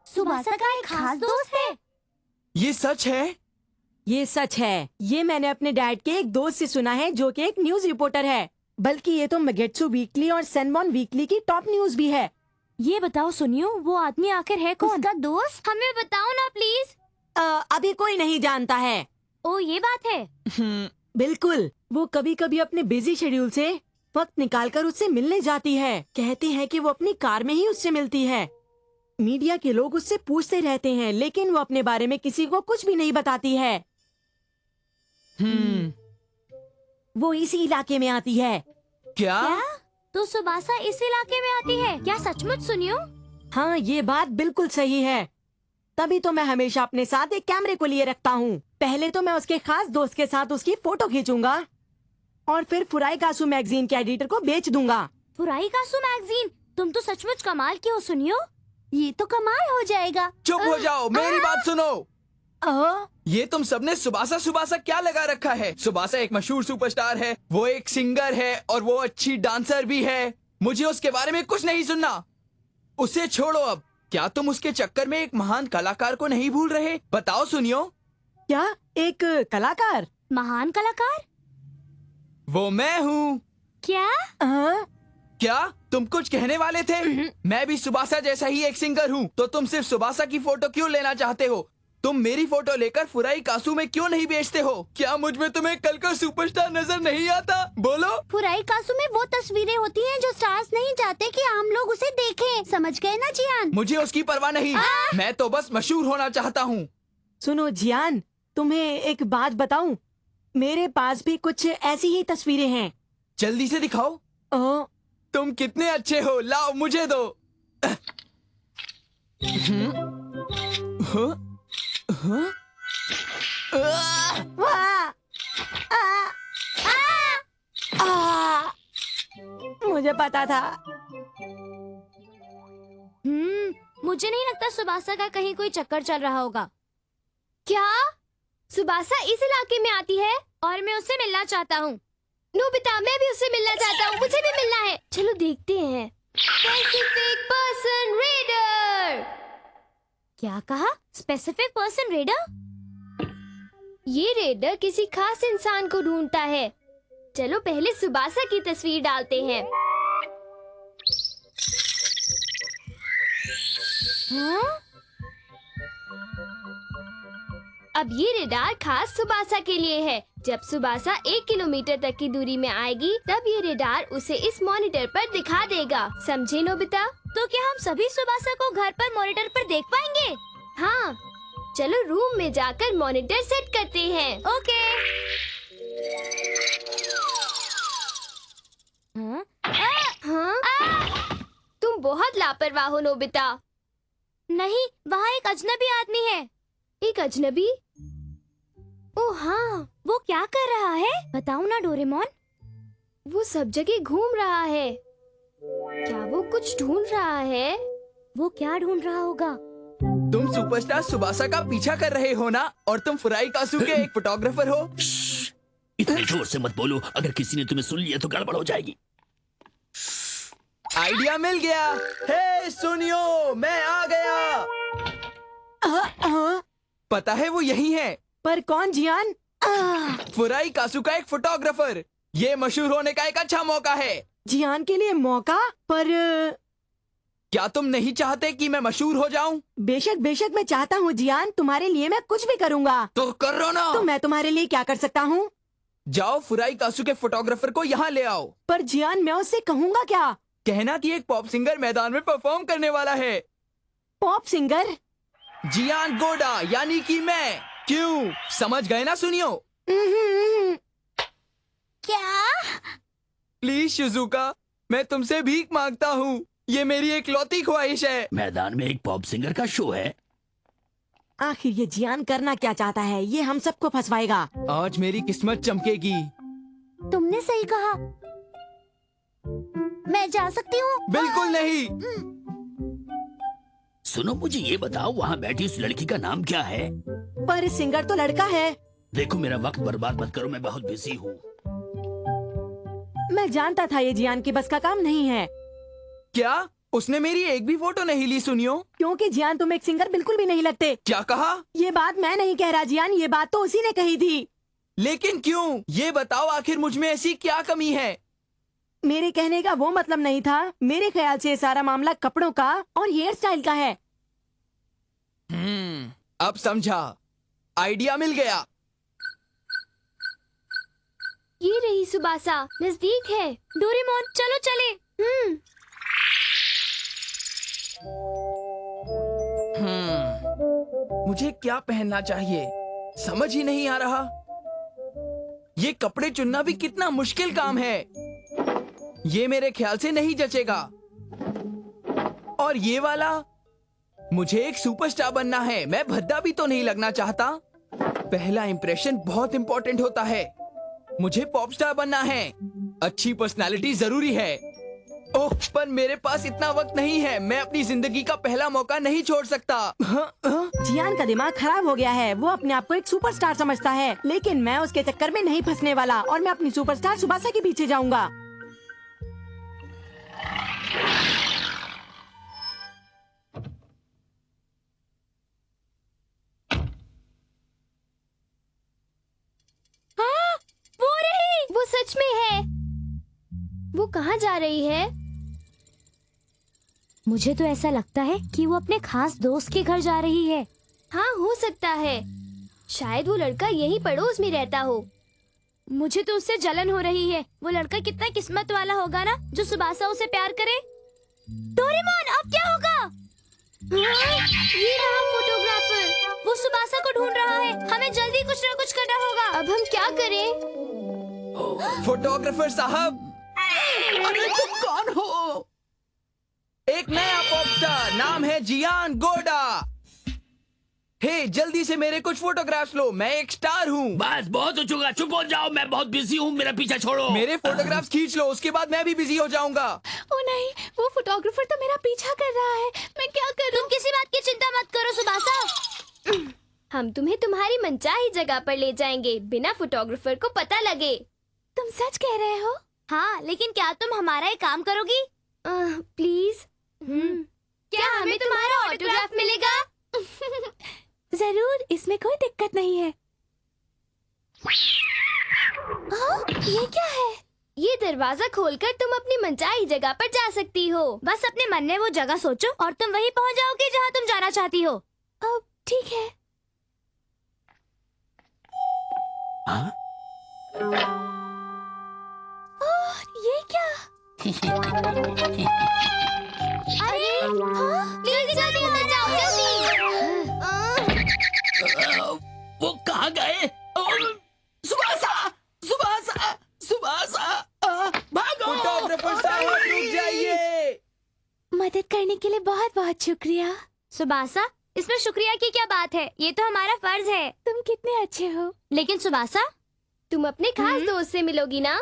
Tsubasa का एक खास दोस्त है। ये सच है? ये सच है। ये मैंने अपने डैड के एक दोस्त से सुना है जो कि एक न्यूज रिपोर्टर है। बल्कि ये तो मेगेत्सु वीकली और सेनमॉन वीकली की टॉप न्यूज भी है। ये बताओ सुनियो, वो आदमी आखिर है कौन? उसका दोस्त? हमें बताओ ना प्लीज। अभी कोई नहीं जानता है। ओ ये बात है। बिल्कुल। वो कभी कभी अपने बिजी शेड्यूल से वक्त निकालकर उससे मिलने जाती है। कहते हैं कि वो अपनी कार में ही उससे मिलती है। मीडिया के लोग उससे पूछते रहते हैं, लेकिन वो अपने बारे में किसी को कुछ भी नहीं बताती है। वो इसी इलाके में आती है। क्या? तो सुबासा इस इलाके में आती है क्या? सचमुच सुनियो? हाँ, ये बात बिल्कुल सही है। तभी तो मैं हमेशा अपने साथ एक कैमरे को लिए रखता हूँ। पहले तो मैं उसके खास दोस्त के साथ उसकी फोटो खींचूंगा और फिर फुराइकासु मैगजीन के एडिटर को बेच दूंगा। फुराइकासु मैगजीन? तुम तो सचमुच कमाल की हो सुनियो। ये तो कमाल हो जाएगा। चुप हो जाओ, मेरी बात सुनो। ये तुम सबने सुबासा सुबासा क्या लगा रखा है? सुबासा एक मशहूर सुपरस्टार है, वो एक सिंगर है और वो अच्छी डांसर भी है। मुझे उसके बारे में कुछ नहीं सुनना। उसे छोड़ो अब। क्या तुम उसके चक्कर में एक महान कलाकार को नहीं भूल रहे? बताओ सुनियो। क्या? एक कलाकार? महान कलाकार? वो मैं हूँ। क्या? क्या तुम कुछ कहने वाले थे? मैं भी सुबासा जैसा ही एक सिंगर हूँ। तो तुम सिर्फ सुबासा की फोटो क्यों लेना चाहते हो? तुम मेरी फोटो लेकर फुराइकासु में क्यों नहीं बेचते हो? क्या मुझ में तुम्हें कल का सुपरस्टार नजर नहीं आता? बोलो। फुराइकासु में वो तस्वीरें होती हैं जो स्टार्स नहीं चाहते कि आम लोग उसे देखें। समझ गए ना जियान? मुझे उसकी परवाह नहीं। मैं तो बस मशहूर होना चाहता हूँ। सुनो जियान, तुम्हें एक बात बताऊं? मेरे पास भी कुछ ऐसी ही तस्वीरें हैं। जल्दी से दिखाओ। तुम कितने अच्छे हो, लाओ मुझे दो। मुझे पता था। मुझे नहीं लगता सुबासा का कहीं कोई चक्कर चल रहा होगा। क्या? सुबासा इस इलाके में आती है और मैं उससे मिलना चाहता हूँ। नोबिता, मैं भी उससे मिलना चाहता हूँ। मुझे भी मिलना है। चलो देखते हैं। Specific person raider. क्या कहा? Specific person raider? ये रेडर किसी खास इंसान को ढूंढता है। चलो पहले सुबासा की तस्वीर डालते हैं। हाँ? अब ये रेडार खास सुबासा के लिए है। जब सुबासा 1 किलोमीटर तक की दूरी में आएगी, तब ये रेडार उसे इस मॉनिटर पर दिखा देगा। समझे नोबिता? तो क्या हम सभी सुबासा को घर पर मॉनिटर पर देख पाएंगे? हाँ, चलो रूम में जाकर मॉनिटर सेट करते हैं। ओके। तुम बहुत लापरवाह हो नोबिता। नहीं, वहाँ एक अजनबी आदमी है। एक अजनबी? ओह हाँ, वो क्या कर रहा है? बताओ ना डोरेमोन। वो सब जगह घूम रहा है। क्या वो कुछ ढूंढ रहा है? वो क्या ढूंढ रहा होगा? तुम सुपरस्टार सुबासा का पीछा कर रहे हो ना? और तुम फुराइकासु के एक फोटोग्राफर हो। इतने जोर से मत बोलो, अगर किसी ने तुम्हें सुन लिया तो गड़बड़ हो जाएगी। आइडिया मिल गया। हे सुनियो, मैं आ गया। पता है वो यही है। पर कौन जियान? फुराइकासु का एक फोटोग्राफर। ये मशहूर होने का एक अच्छा मौका है। जियान के लिए मौका? पर क्या तुम नहीं चाहते कि मैं मशहूर हो जाऊं? बेशक बेशक मैं चाहता हूँ जियान। तुम्हारे लिए मैं कुछ भी करूँगा। तो करो ना। तो मैं तुम्हारे लिए क्या कर सकता हूँ? जाओ फुराइकासु के फोटोग्राफर को यहाँ ले आओ। पर जियान, मैं उससे कहूँगा क्या? कहना कि एक पॉप सिंगर मैदान में परफॉर्म करने वाला है। Pop singer? जियान गोडा, यानी कि मैं। क्यों, समझ गए ना सुनियो? क्या? प्लीज शिजुका, मैं तुमसे भीख मांगता हूँ। ये मेरी एक लौती ख्वाहिश है। मैदान में एक पॉप सिंगर का शो है। आखिर ये जियान करना क्या चाहता है? ये हम सबको फंसवाएगा। आज मेरी किस्मत चमकेगी। तुमने सही कहा। मैं जा सकती हूँ? बिल्कुल नहीं। सुनो, मुझे ये बताओ, वहाँ बैठी उस लड़की का नाम क्या है? पर सिंगर तो लड़का है। देखो, मेरा वक्त बर्बाद मत करो, मैं बहुत बिजी हूँ। मैं जानता था ये जियान की बस का काम नहीं है। क्या उसने मेरी एक भी फोटो नहीं ली सुनियो? क्योंकि जियान तुम एक सिंगर बिल्कुल भी नहीं लगते। क्या कहा? ये बात मैं नहीं कह रहा जियान, ये बात तो उसी ने कही थी। लेकिन क्यों? ये बताओ, आखिर मुझ में ऐसी क्या कमी है? मेरे कहने का वो मतलब नहीं था। मेरे ख्याल से ये सारा मामला कपड़ों का और हेयर स्टाइल का है। अब समझा, आइडिया मिल गया। ये रही सुबासा, नजदीक है। डोरेमोन चलो चले। मुझे क्या पहनना चाहिए, समझ ही नहीं आ रहा। ये कपड़े चुनना भी कितना मुश्किल काम है। ये मेरे ख्याल से नहीं जचेगा। और ये वाला, मुझे एक सुपरस्टार बनना है, मैं भद्दा भी तो नहीं लगना चाहता। पहला इंप्रेशन बहुत इंपॉर्टेंट होता है। मुझे पॉप स्टार बनना है, अच्छी पर्सनालिटी जरूरी है। ओह, पर मेरे पास इतना वक्त नहीं है, मैं अपनी जिंदगी का पहला मौका नहीं छोड़ सकता। जियान का दिमाग खराब हो गया है। वो अपने आप को एक सुपरस्टार समझता है, लेकिन मैं उसके चक्कर में नहीं फंसने वाला और मैं अपनी सुपरस्टार सुबासा के पीछे जाऊंगा। हाँ, वो रही। वो सच में है। वो कहाँ जा रही है? मुझे तो ऐसा लगता है कि वो अपने खास दोस्त के घर जा रही है। हाँ, हो सकता है। शायद वो लड़का यहीं पड़ोस में रहता हो। मुझे तो उससे जलन हो रही है। वो लड़का कितना किस्मत वाला होगा ना, जो सुबासा उसे प्यार करे। डोरेमोन, अब क्या होगा? हाँ, ये रहा फोटोग्राफर। वो सुबासा को ढूंढ रहा है। हमें जल्दी कुछ न कुछ करना होगा। अब हम क्या करें? फोटोग्राफर साहब, अरे तुम कौन हो? एक नया पॉप स्टार, नाम है जियान गोडा। हे, जल्दी से मेरे कुछ फोटोग्राफ्स लो, मैं एक स्टार हूँ। बस बहुत हो चुका, चुप हो जाओ, मैं बहुत बिजी हूँ, मेरा पीछा छोड़ो। मेरे फोटोग्राफ्स खींच लो, उसके बाद मैं भी बिजी हो जाऊंगा। ओ नहीं, वो फोटोग्राफर तो मेरा पीछा कर रहा है। मैं क्या करूं? तुम किसी बात की चिंता मत करो सुबासा। हम तुम्हें तुम्हारी मनचाही जगह पर ले जाएंगे, बिना फोटोग्राफर को पता लगे। तुम सच कह रहे हो? हाँ, लेकिन क्या तुम हमारा एक काम करोगी? प्लीज। क्या हमें तुम्हारा ऑटोग्राफ मिलेगा? जरूर, इसमें कोई दिक्कत नहीं है। ये क्या है? ये दरवाजा खोलकर तुम अपनी मनचाही जगह पर जा सकती हो। बस अपने मन में वो जगह सोचो और तुम वहीं पहुंच जाओगे जहां तुम जाना चाहती हो। अब ठीक है। हाँ? ये क्या? अरे, प्लीज जल्दी अंदर जाओ, जल्दी। वो कहाँ गए? सुबासा, सुबासा, सुबासा, भागो! फोटोग्राफर साहब, रुक जाइए। मदद करने के लिए बहुत बहुत शुक्रिया। सुबासा, इसमें शुक्रिया की क्या बात है? ये तो हमारा फर्ज है। तुम कितने अच्छे हो। लेकिन सुबासा, तुम अपने खास दोस्त से मिलोगी ना?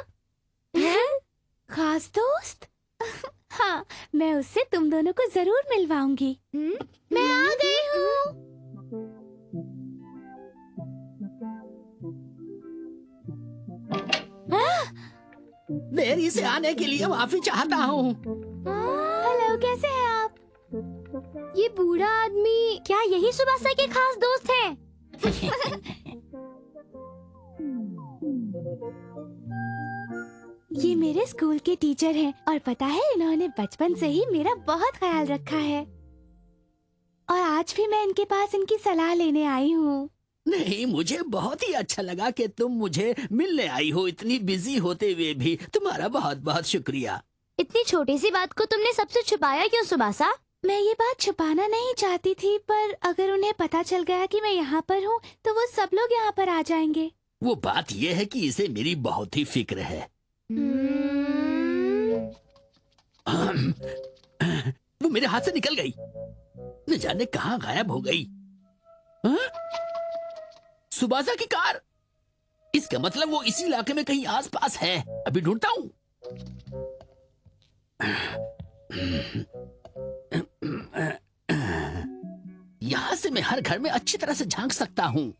खास दोस्त? हाँ, मैं उससे तुम दोनों को जरूर मिलवाऊंगी। मैं आ गई हूँ। देरी से आने के लिए माफी चाहता हूँ। हेलो, कैसे हैं आप? ये बूढ़ा आदमी क्या यही सुबासा के खास दोस्त है? ये मेरे स्कूल के टीचर हैं और पता है, इन्होंने बचपन से ही मेरा बहुत ख्याल रखा है। और आज भी मैं इनके पास इनकी सलाह लेने आई हूँ। नहीं, मुझे बहुत ही अच्छा लगा कि तुम मुझे मिलने आई हो, इतनी बिजी होते हुए भी। तुम्हारा बहुत बहुत शुक्रिया। इतनी छोटी सी बात को तुमने सबसे छुपाया क्यों सुबासा? मैं ये बात छुपाना नहीं चाहती थी, पर अगर उन्हें पता चल गया कि मैं यहाँ पर हूँ तो वो सब लोग यहाँ पर आ जाएंगे। वो बात ये है कि इसे मेरी बहुत ही फिक्र है। वो मेरे हाथ से निकल गई, न जाने कहाँ गायब हो गई। हाँ? सुबासा की कार। इसका मतलब वो इसी इलाके में कहीं आसपास है। अभी ढूंढता हूँ। इससे मैं हर घर में अच्छी तरह से झांक सकता हूँ।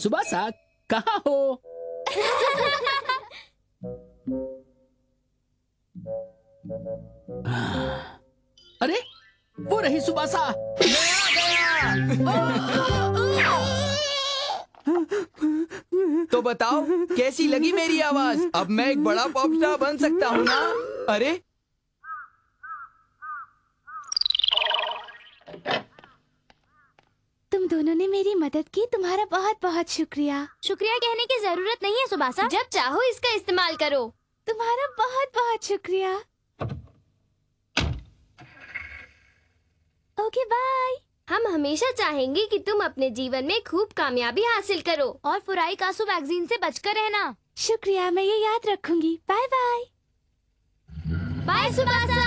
सुबासा, कहाँ हो? अरे वो रही सुबासा। तो बताओ कैसी लगी मेरी आवाज? अब मैं एक बड़ा पॉप स्टार बन सकता हूँ ना? अरे तुम दोनों ने मेरी मदद की, तुम्हारा बहुत बहुत शुक्रिया। शुक्रिया कहने की जरूरत नहीं है सुबासा, जब चाहो इसका इस्तेमाल करो। तुम्हारा बहुत बहुत शुक्रिया। Okay bye. हम हमेशा चाहेंगे कि तुम अपने जीवन में खूब कामयाबी हासिल करो और फुराई कासु वैक्सीन से बचकर रहना। शुक्रिया, मैं ये याद रखूंगी। Bye bye. Bye Tsubasa.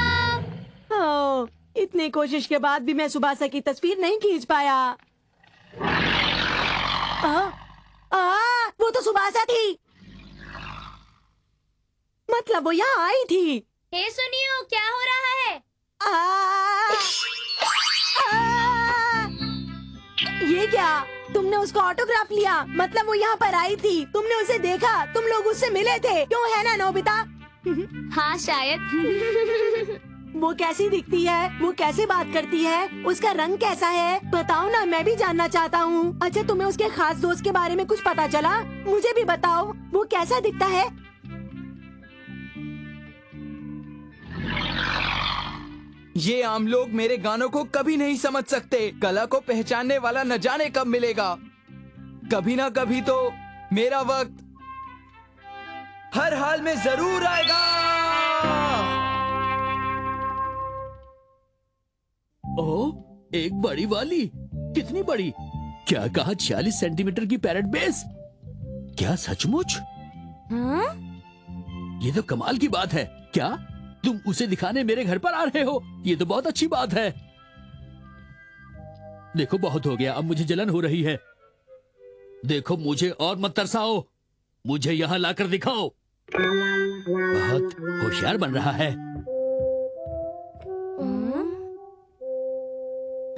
Oh, इतनी कोशिश के बाद भी मैं सुबासा की तस्वीर नहीं खींच पाया। वो तो सुबासा थी। मतलब वो यहाँ आई थी। हे सुनियो, क्या हो रहा है? ये क्या? तुमने उसका ऑटोग्राफ लिया? मतलब वो यहाँ पर आई थी, तुमने उसे देखा, तुम लोग उससे मिले थे, क्यों है ना नोबिता? हाँ शायद। वो कैसी दिखती है? वो कैसे बात करती है? उसका रंग कैसा है? बताओ ना, मैं भी जानना चाहता हूँ। अच्छा, तुम्हें उसके खास दोस्त के बारे में कुछ पता चला? मुझे भी बताओ, वो कैसा दिखता है? ये आम लोग मेरे गानों को कभी नहीं समझ सकते। कला को पहचानने वाला न जाने कब मिलेगा। कभी ना कभी तो मेरा वक्त हर हाल में जरूर आएगा। ओह, एक बड़ी वाली। कितनी बड़ी? क्या कहा, 46 सेंटीमीटर की पैरेट बेस? क्या सचमुच? हाँ? ये तो कमाल की बात है। क्या तुम उसे दिखाने मेरे घर पर आ रहे हो? ये तो बहुत अच्छी बात है। देखो, बहुत हो गया, अब मुझे जलन हो रही है। देखो, मुझे और मत तरसाओ, मुझे यहाँ लाकर दिखाओ। बहुत होशियार बन रहा है।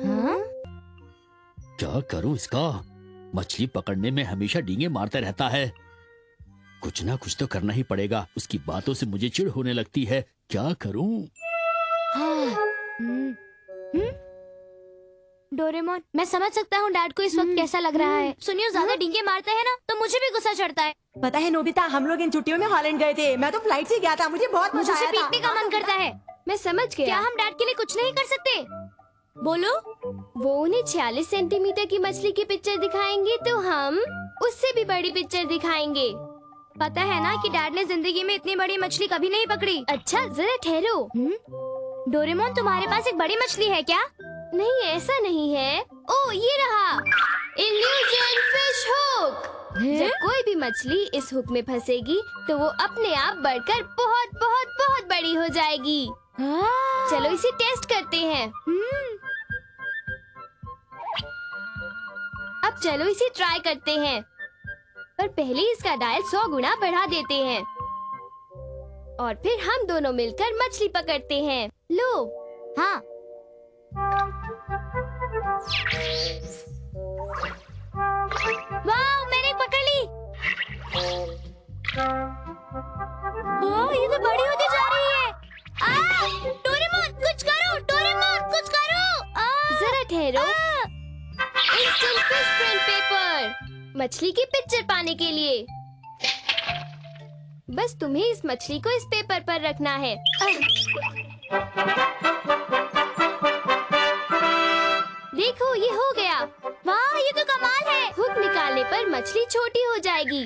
हाँ? क्या करूं इसका? मछली पकड़ने में हमेशा डींगे मारता रहता है। कुछ ना कुछ तो करना ही पड़ेगा। उसकी बातों से मुझे चिढ़ होने लगती है। क्या करूं? डोरेमोन, मैं समझ सकता हूँ डैड को इस वक्त कैसा लग रहा है। सुनियो, ज्यादा डींगे मारता है ना, तो मुझे भी गुस्सा चढ़ता है। पता है नोबिता, हम लोग इन छुट्टियों में हॉलैंड गए थे। मैं तो फ्लाइट से गया था, मुझे बहुत मुझे मजा उसे आया था। पीटने का मन करता है। मैं समझ गया। क्या हम डैड के लिए कुछ नहीं कर सकते? बोलो। वो उन्हें 46 सेंटीमीटर की मछली की पिक्चर दिखाएंगे, तो हम उससे भी बड़ी पिक्चर दिखाएंगे। पता है ना कि डैड ने जिंदगी में इतनी बड़ी मछली कभी नहीं पकड़ी। अच्छा, जरा ठहरो। डोरेमोन, तुम्हारे पास एक बड़ी मछली है क्या? नहीं, ऐसा नहीं है। ओ, ये रहा, इल्यूजन फिश हुक। जब कोई भी मछली इस हुक में फंसेगी, तो वो अपने आप बढ़कर बहुत बहुत बहुत बड़ी हो जाएगी। चलो इसे टेस्ट करते हैं। अब चलो इसे ट्राई करते हैं, पर पहले इसका डायल 100 गुना बढ़ा देते हैं और फिर हम दोनों मिलकर मछली पकड़ते हैं। लो। हाँ। वाह, मैंने पकड़ ली। ओह, ये तो बड़ी होती जा रही है। डोरेमोन, कुछ करो। डोरेमोन, कुछ करो। जरा ठहरो। इंस्टेंट फिश प्रिंट पेपर, मछली की पिक्चर पाने के लिए बस तुम्हें इस मछली को इस पेपर पर रखना है। देखो, ये हो गया। वाह, ये तो कमाल है। हुक निकालने पर मछली छोटी हो जाएगी।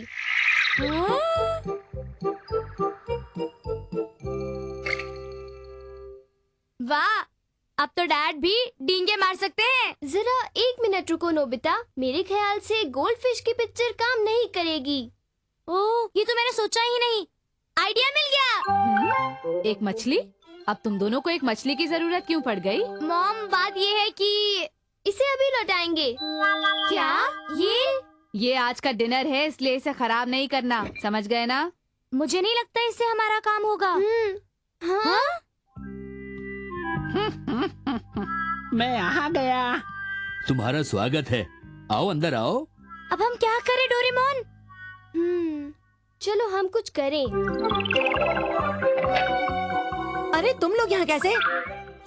वाह, अब तो डैड भी डींगे मार सकते हैं। जरा 1 मिनट रुको नोबिता, मेरे ख्याल से गोल्ड फिश की पिक्चर काम नहीं करेगी। ओह, ये तो मैंने सोचा ही नहीं। आइडिया मिल गया। एक मछली? अब तुम दोनों को एक मछली की जरूरत क्यों पड़ गई? मॉम, बात ये है कि इसे अभी लौटाएंगे। क्या? ये आज का डिनर है, इसलिए इसे खराब नहीं करना, समझ गए ना? मुझे नहीं लगता इससे हमारा काम होगा। हाँ? मैं आ गया। तुम्हारा स्वागत है। आओ अंदर आओ। अब हम क्या करें डोरेमोन? चलो हम कुछ करें। अरे तुम लोग यहाँ कैसे?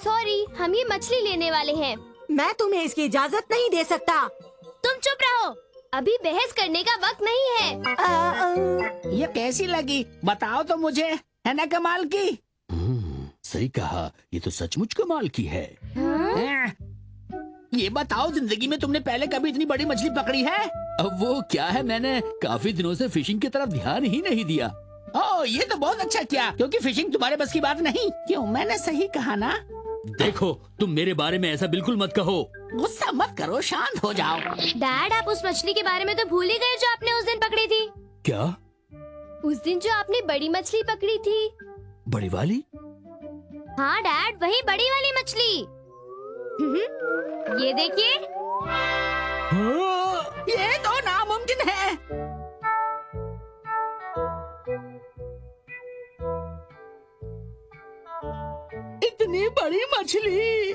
सॉरी, हम ये मछली लेने वाले हैं। मैं तुम्हें इसकी इजाजत नहीं दे सकता। तुम चुप रहो, अभी बहस करने का वक्त नहीं है। ये कैसी लगी बताओ तो मुझे, है ना कमाल की? सही कहा, ये तो सचमुच कमाल की है। ये बताओ, जिंदगी में तुमने पहले कभी इतनी बड़ी मछली पकड़ी है? अब वो क्या है, मैंने काफी दिनों से फिशिंग की तरफ ध्यान ही नहीं दिया। ओह, ये तो बहुत अच्छा किया, क्योंकि फिशिंग तुम्हारे बस की बात नहीं। क्यों, मैंने सही कहा ना? देखो, तुम मेरे बारे में ऐसा बिल्कुल मत कहो। गुस्सा मत करो, शांत हो जाओ। डैड, आप उस मछली के बारे में तो भूल ही गए जो आपने उस दिन पकड़ी थी। क्या? उस दिन जो आपने बड़ी मछली पकड़ी थी। बड़ी वाली? हाँ डैड, वही बड़ी वाली मछली। ये देखिए। ये तो नामुमकिन है। इतनी बड़ी मछली?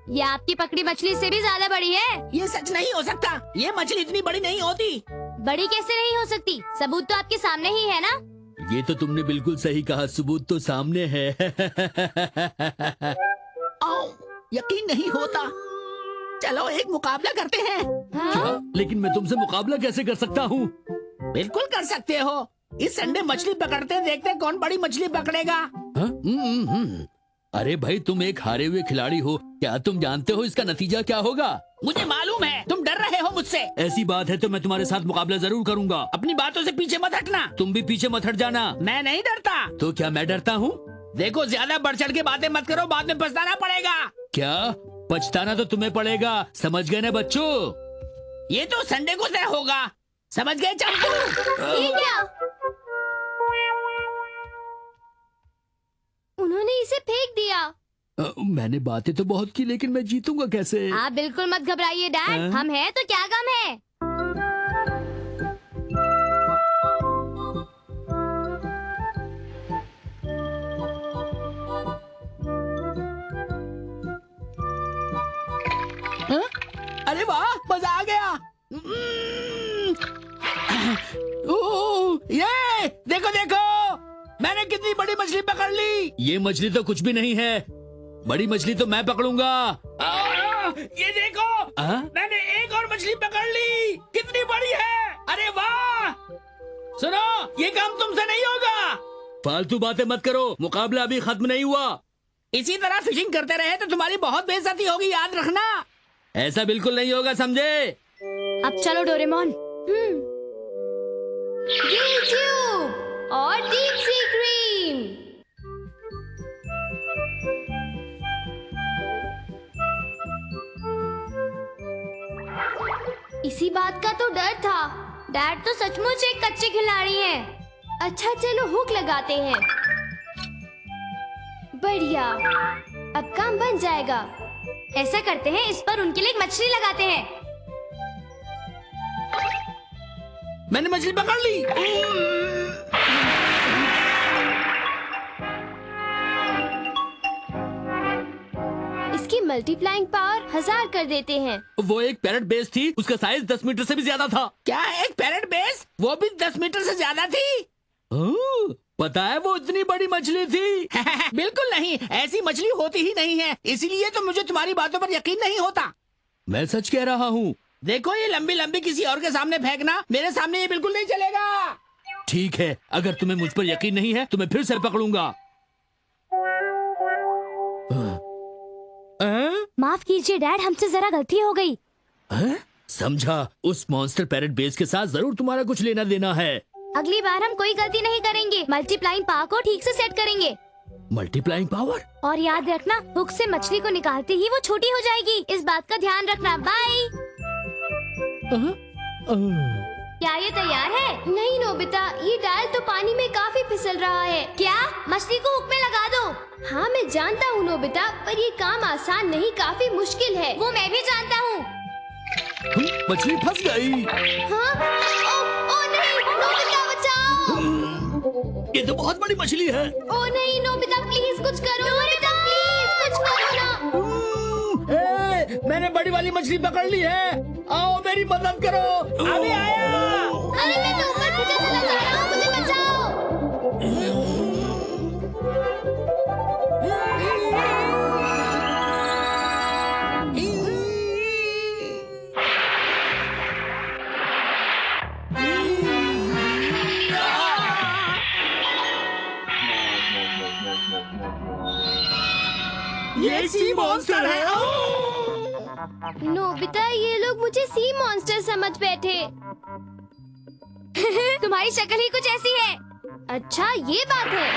ये आपकी पकड़ी मछली से भी ज्यादा बड़ी है। ये सच नहीं हो सकता, ये मछली इतनी बड़ी नहीं होती। बड़ी कैसे नहीं हो सकती? सबूत तो आपके सामने ही है ना। ये तो तुमने बिल्कुल सही कहा, सबूत तो सामने है। आओ, यकीन नहीं होता। चलो एक मुकाबला करते हैं। क्या? लेकिन मैं तुमसे मुकाबला कैसे कर सकता हूँ? बिल्कुल कर सकते हो। इस संडे मछली पकड़ते देखते कौन बड़ी मछली पकड़ेगा। अरे भाई, तुम एक हारे हुए खिलाड़ी हो, क्या तुम जानते हो इसका नतीजा क्या होगा? मुझे मालूम है, तुम डर रहे हो मुझसे। ऐसी बात है तो मैं तुम्हारे साथ मुकाबला जरूर करूंगा। अपनी बातों से पीछे मत हटना। तुम भी पीछे मत हट जाना। मैं नहीं डरता। तो क्या मैं डरता हूँ? देखो, ज्यादा बढ़ चढ़ के बातें मत करो, बाद में पछताना पड़ेगा। क्या? पछताना तो तुम्हें पड़ेगा, समझ गए ना बच्चों? ये तो संडे को तय होगा, समझ गए चंपू? ये क्या? उन्होंने इसे फेंक दिया। मैंने बातें तो बहुत की, लेकिन मैं जीतूंगा कैसे? आप बिल्कुल मत घबराइए डैड, हम हैं तो क्या गम है। अरे वाह, मजा आ गया। ये देखो देखो, मैंने कितनी बड़ी मछली पकड़ ली। ये मछली तो कुछ भी नहीं है, बड़ी मछली तो मैं पकड़ूंगा। ये देखो, मैंने एक और मछली पकड़ ली। कितनी बड़ी है, अरे वाह। सुनो, ये काम तुमसे नहीं होगा। फालतू बातें मत करो, मुकाबला अभी खत्म नहीं हुआ। इसी तरह फिशिंग करते रहे तो तुम्हारी बहुत बेइज्जती होगी, याद रखना। ऐसा बिल्कुल नहीं होगा, समझे? अब चलो डोरेमोन। ये ट्यूब और डीप सी क्रीम। इसी बात का तो डर था। डैड तो सचमुच एक कच्चे खिलाड़ी हैं। अच्छा चलो हुक लगाते हैं। बढ़िया, अब काम बन जाएगा। ऐसा करते हैं, इस पर उनके लिए एक मछली लगाते हैं। मैंने मछली पकड़ ली। इसकी मल्टीप्लाइंग पावर 1000 कर देते हैं। वो एक पैरेट बेस थी, उसका साइज 10 मीटर से भी ज्यादा था। क्या एक पैरेट बेस, वो भी 10 मीटर से ज्यादा थी? पता है वो इतनी बड़ी मछली थी? बिल्कुल नहीं, ऐसी मछली होती ही नहीं है, इसीलिए तो मुझे तुम्हारी बातों पर यकीन नहीं होता। मैं सच कह रहा हूँ। देखो, ये लंबी लंबी किसी और के सामने फेंकना, मेरे सामने ये बिल्कुल नहीं चलेगा। ठीक है, अगर तुम्हें मुझ पर यकीन नहीं है तो मैं फिर से पकड़ूंगा। माफ कीजिए डैड, हमसे जरा गलती हो गई। समझा, उस मॉन्स्टर पैरेट बेस के साथ जरूर तुम्हारा कुछ लेना देना है। अगली बार हम कोई गलती नहीं करेंगे, मल्टीप्लाइंग पावर को ठीक से सेट करेंगे। Multiplying power? और याद रखना, हुक से मछली को निकालते ही वो छोटी हो जाएगी, इस बात का ध्यान रखना। बाय। क्या ये तैयार है? नहीं नोबिता, ये डाल तो पानी में काफी फिसल रहा है। क्या? मछली को हुक में लगा दो। हाँ मैं जानता हूँ नोबिता, पर ये काम आसान नहीं, काफी मुश्किल है। वो मैं भी जानता हूँ। मछली फंस गई। हाँ? ओ नहीं, नोबिता बचाओ। ये तो बहुत बड़ी मछली है। ओ नहीं नोबिता, प्लीज कुछ करो। नोबिता प्लीज कुछ करो ना। बड़ी वाली मछली पकड़ ली है। आओ मेरी मदद करो। अभी आया। अरे मैं तो ऊपर नीचे चला जा रहा हूँ, मुझे बचाओ। ये सी मॉन्स्टर है। नोबिता, ये लोग मुझे सी मॉन्स्टर समझ बैठे। तुम्हारी शक्ल ही कुछ ऐसी है। अच्छा, ये बात है।